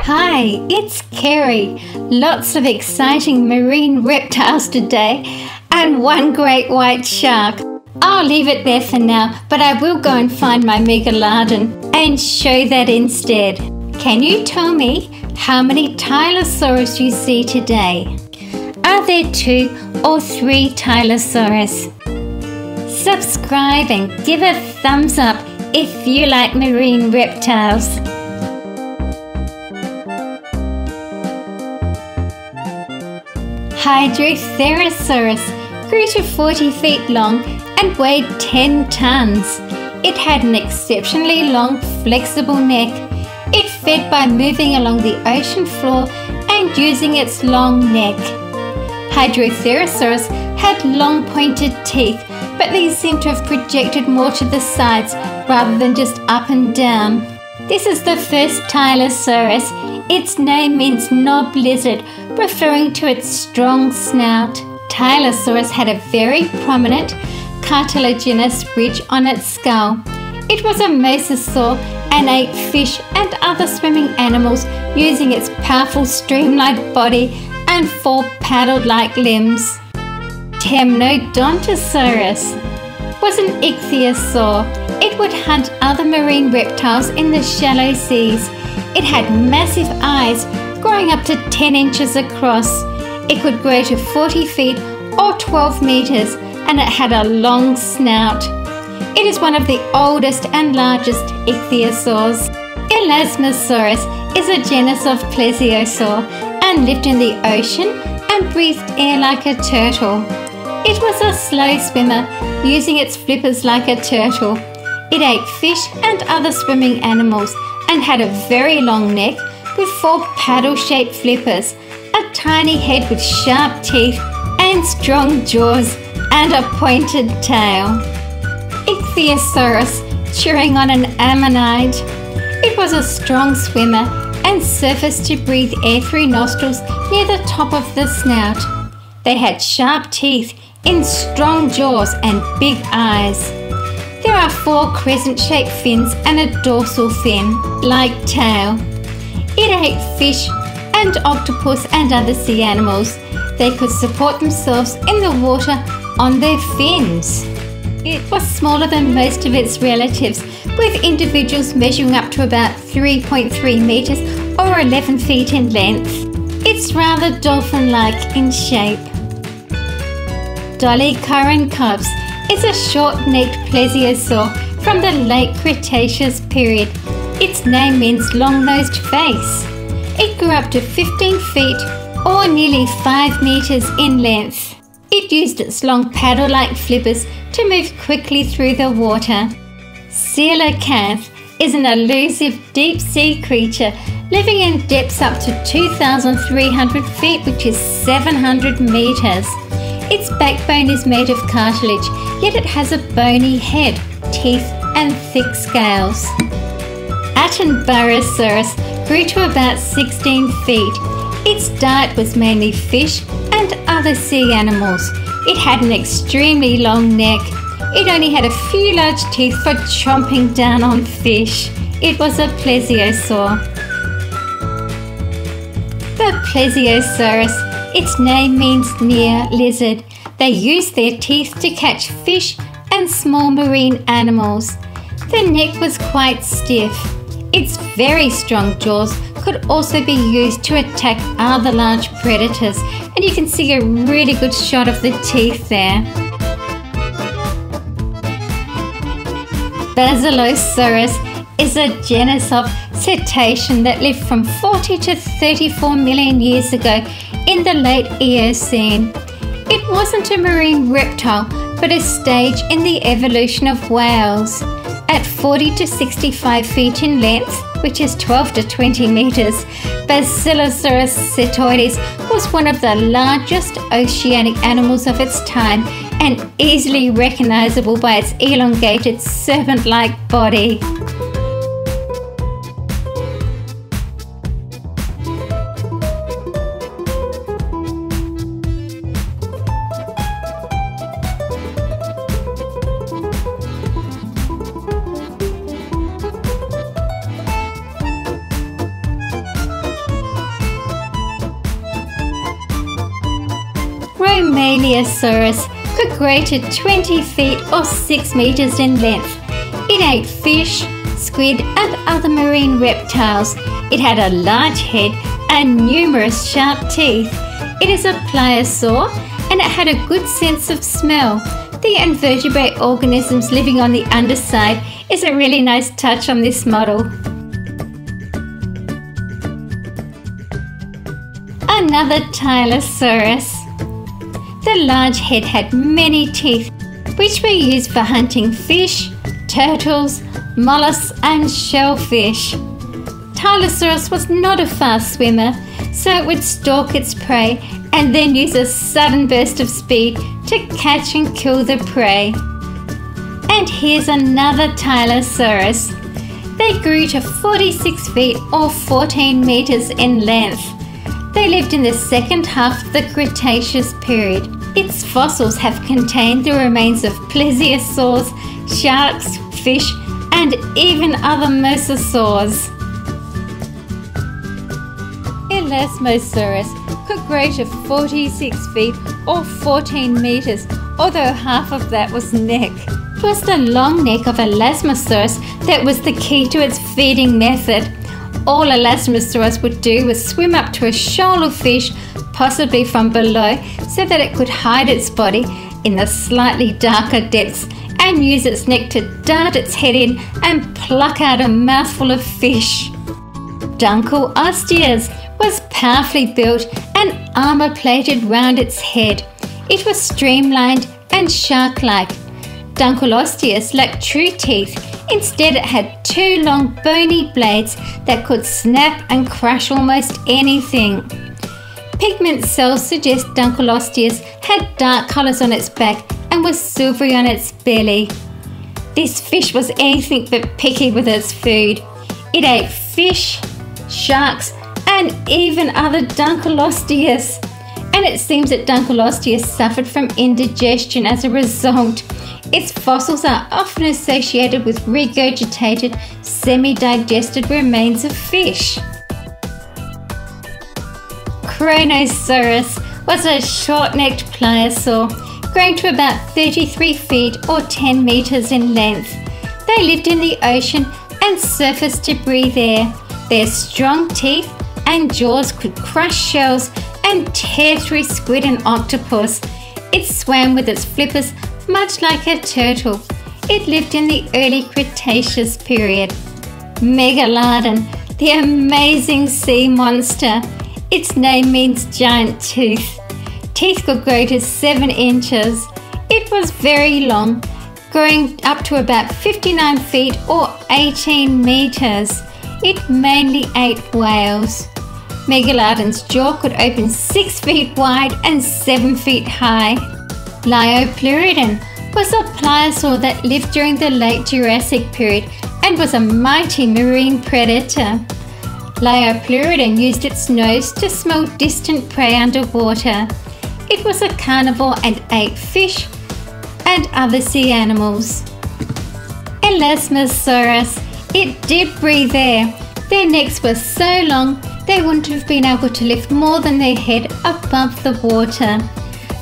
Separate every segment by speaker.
Speaker 1: Hi, it's Kerry. Lots of exciting marine reptiles today and one great white shark. I'll leave it there for now, but I will go and find my Megalodon and show that instead. Can you tell me how many Tylosaurus you see today? Are there 2 or 3 Tylosaurus? Subscribe and give a thumbs up if you like marine reptiles. Ichthyosaurus grew to 40 feet long and weighed 10 tons. It had an exceptionally long, flexible neck. It fed by moving along the ocean floor and using its long neck. Ichthyosaurus had long pointed teeth, but these seem to have projected more to the sides rather than just up and down. This is the first Tylosaurus. Its name means knob lizard, referring to its strong snout. Tylosaurus had a very prominent cartilaginous ridge on its skull. It was a mosasaur and ate fish and other swimming animals using its powerful streamlined body and 4 paddle-like limbs. Temnodontosaurus was an ichthyosaur. It would hunt other marine reptiles in the shallow seas. It had massive eyes growing up to 10 inches across. It could grow to 40 feet or 12 meters, and it had a long snout. It is one of the oldest and largest ichthyosaurs. Elasmosaurus is a genus of Plesiosaur and lived in the ocean and breathed air like a turtle. It was a slow swimmer, using its flippers like a turtle. It ate fish and other swimming animals and had a very long neck with 4 paddle-shaped flippers, a tiny head with sharp teeth and strong jaws, and a pointed tail. Ichthyosaurus chewing on an ammonite. It was a strong swimmer and surfaced to breathe air through nostrils near the top of the snout. They had sharp teeth in strong jaws and big eyes. There are 4 crescent-shaped fins and a dorsal fin-like tail. It ate fish and octopus and other sea animals. They could support themselves in the water on their fins. It was smaller than most of its relatives, with individuals measuring up to about 3.3 meters or 11 feet in length. It's rather dolphin-like in shape. Dolichoroncops is a short-necked plesiosaur from the late Cretaceous period. Its name means long-nosed face. It grew up to 15 feet or nearly 5 meters in length. It used its long paddle-like flippers to move quickly through the water. Coelacanth is an elusive deep-sea creature living in depths up to 2,300 feet, which is 700 meters. Its backbone is made of cartilage, yet it has a bony head, teeth and thick scales. Attenborosaurus grew to about 16 feet. Its diet was mainly fish and other sea animals. It had an extremely long neck. It only had a few large teeth for chomping down on fish. It was a plesiosaur. The Plesiosaurus. Its name means near lizard. They use their teeth to catch fish and small marine animals. The neck was quite stiff. Its very strong jaws could also be used to attack other large predators, and you can see a really good shot of the teeth there. Basilosaurus is a genus of cetacean that lived from 40 to 34 million years ago in the late Eocene. It wasn't a marine reptile, but a stage in the evolution of whales. At 40 to 65 feet in length, which is 12 to 20 meters, Basilosaurus cetoides was one of the largest oceanic animals of its time and easily recognizable by its elongated serpent-like body. Romaleosaurus could grow to 20 feet or 6 meters in length. It ate fish, squid and other marine reptiles. It had a large head and numerous sharp teeth. It is a pliosaur and it had a good sense of smell. The invertebrate organisms living on the underside is a really nice touch on this model. Another Tylosaurus. The large head had many teeth, which were used for hunting fish, turtles, mollusks and shellfish. Tylosaurus was not a fast swimmer, so it would stalk its prey and then use a sudden burst of speed to catch and kill the prey. And here's another Tylosaurus. They grew to 46 feet or 14 meters in length. They lived in the second half of the Cretaceous period. Its fossils have contained the remains of Plesiosaurs, sharks, fish, and even other mosasaurs. Elasmosaurus could grow to 46 feet or 14 meters, although half of that was neck. It was the long neck of Elasmosaurus that was the key to its feeding method. All Elasmosaurus would do was swim up to a shoal of fish, possibly from below, so that it could hide its body in the slightly darker depths and use its neck to dart its head in and pluck out a mouthful of fish. Dunkelosteius was powerfully built and armor-plated round its head. It was streamlined and shark-like. Dunkelosteius lacked true teeth. Instead, it had two long bony blades that could snap and crush almost anything. Pigment cells suggest Dunkelosteius had dark colours on its back and was silvery on its belly. This fish was anything but picky with its food. It ate fish, sharks, and even other Dunkelosteius. And it seems that Dunkelosteius suffered from indigestion as a result. Its fossils are often associated with regurgitated, semi-digested remains of fish. Kronosaurus was a short-necked pliosaur, growing to about 33 feet or 10 meters in length. They lived in the ocean and surface debris there. Their strong teeth and jaws could crush shells and tear through squid and octopus. It swam with its flippers much like a turtle. It lived in the early Cretaceous period. Megalodon, the amazing sea monster. Its name means giant tooth. Teeth could grow to 7 inches. It was very long, growing up to about 59 feet or 18 meters. It mainly ate whales. Megalodon's jaw could open 6 feet wide and 7 feet high. Liopleurodon was a pliosaur that lived during the late Jurassic period and was a mighty marine predator. Liopleurodon used its nose to smell distant prey underwater. It was a carnivore and ate fish and other sea animals. Elasmosaurus. It did breathe air. Their necks were so long they wouldn't have been able to lift more than their head above the water.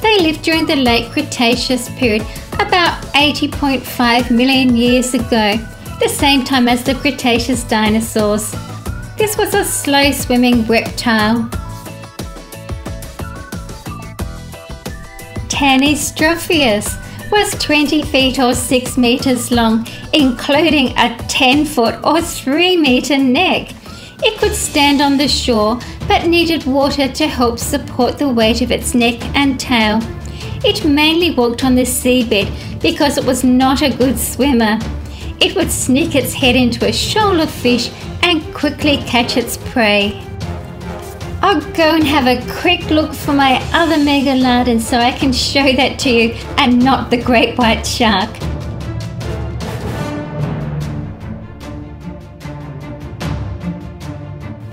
Speaker 1: They lived during the late Cretaceous period, about 80.5 million years ago, the same time as the Cretaceous dinosaurs. This was a slow-swimming reptile. Tanystropheus was 20 feet or 6 meters long, including a 10-foot or 3-meter neck. It could stand on the shore but needed water to help support the weight of its neck and tail. It mainly walked on the seabed because it was not a good swimmer. It would sneak its head into a shoal of fish and quickly catch its prey. I'll go and have a quick look for my other Megalodon so I can show that to you and not the great white shark.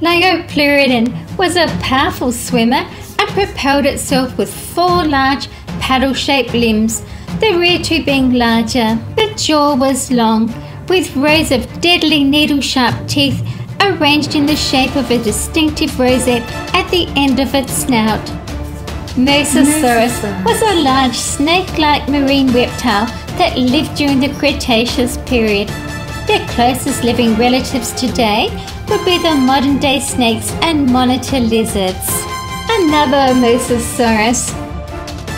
Speaker 1: Liopleurodon was a powerful swimmer and propelled itself with 4 large paddle-shaped limbs, the rear 2 being larger. The jaw was long, with rows of deadly needle-sharp teeth arranged in the shape of a distinctive rosette at the end of its snout. Mosasaurus was a large snake-like marine reptile that lived during the Cretaceous period. Their closest living relatives today would be the modern-day snakes and monitor lizards. Another Mosasaurus.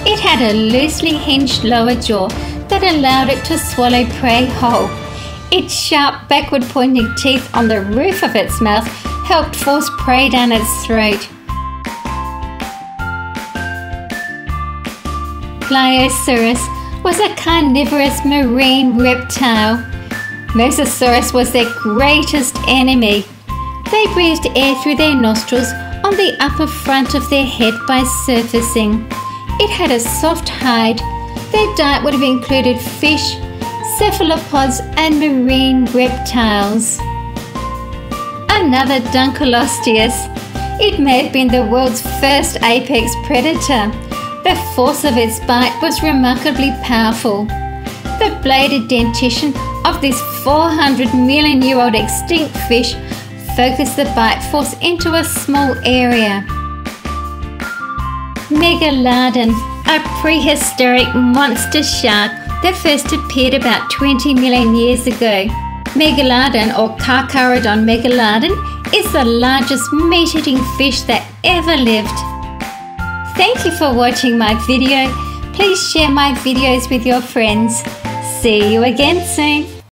Speaker 1: It had a loosely hinged lower jaw that allowed it to swallow prey whole. Its sharp backward-pointing teeth on the roof of its mouth helped force prey down its throat. Pliosaurus was a carnivorous marine reptile. Mosasaurus was their greatest enemy. They breathed air through their nostrils on the upper front of their head by surfacing. It had a soft hide. Their diet would have included fish, cephalopods and marine reptiles. Another Dunkleosteus. It may have been the world's first apex predator. The force of its bite was remarkably powerful. The bladed dentition of this 400 million-year-old extinct fish focused the bite force into a small area. Megalodon, a prehistoric monster shark that first appeared about 20 million years ago. Megalodon, or Carcharodon megalodon, is the largest meat-eating fish that ever lived. Thank you for watching my video. Please share my videos with your friends. See you again soon.